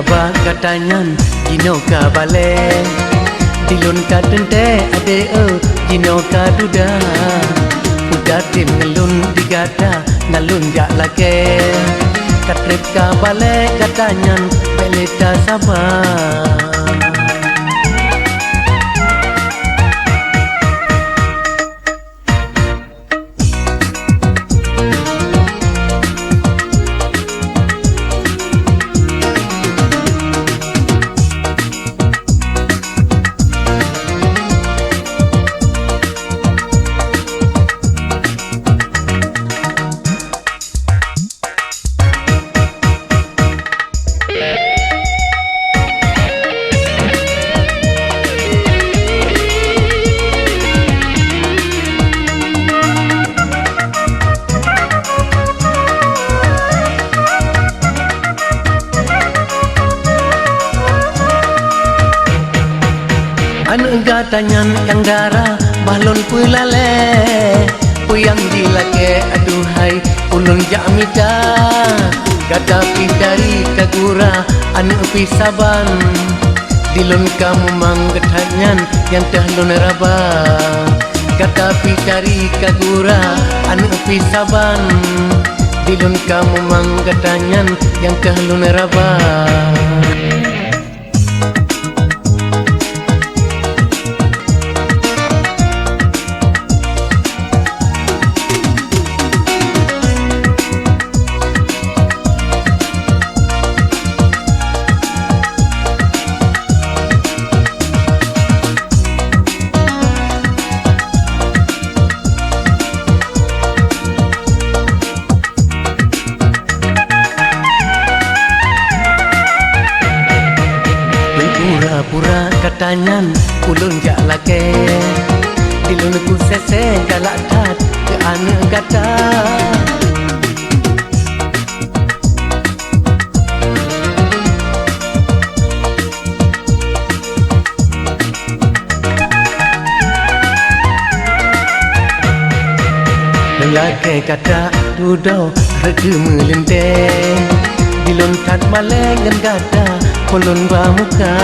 haba katanyan Gino ka bale Dilun ka tente ade Gino ka duda Udah tim ngelun digada Ngalun jak lake Katrip ka bale katanyan Pelita sabar Anu gatanyan yang darah balon pulale Puyang dilake aduhai ulun jamita Gata dari kagura anu pisaban Dilun kamu manggetanyan yang tahlun raba Gata dari kagura anu pisaban Dilun kamu manggetanyan yang tahlun raba Pura-pura katanyan ulun jak lake Dilun ku sese galak tat ke ane gata Lelaki kata dudau regu melinte Dilun tat malengan gata kolon bamuka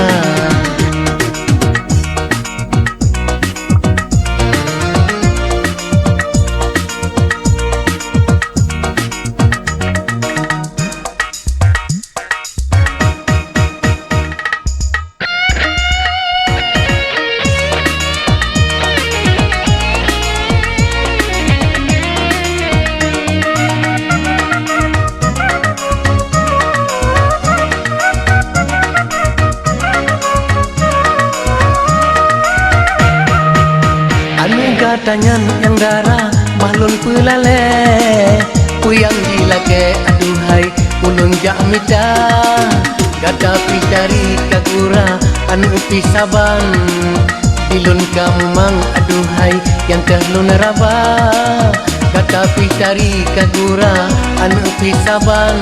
Katanyan yang darah balon pulale Puyang dilake aduhai ulun jamita Gata dari kagura anu pisaban Dilun kamu mang aduhai yang tahlun raba Gata dari kagura anu pisaban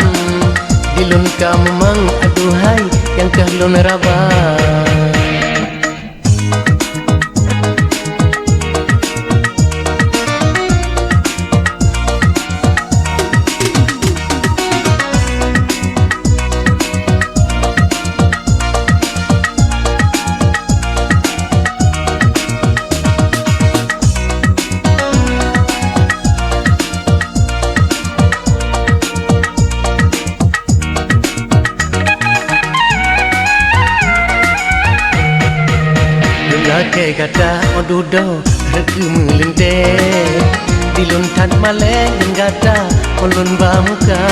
Dilun kamu mang aduhai yang tahlun raba Lelaki kata odudo regu melente Dilun tat maleng gata ulun bamuka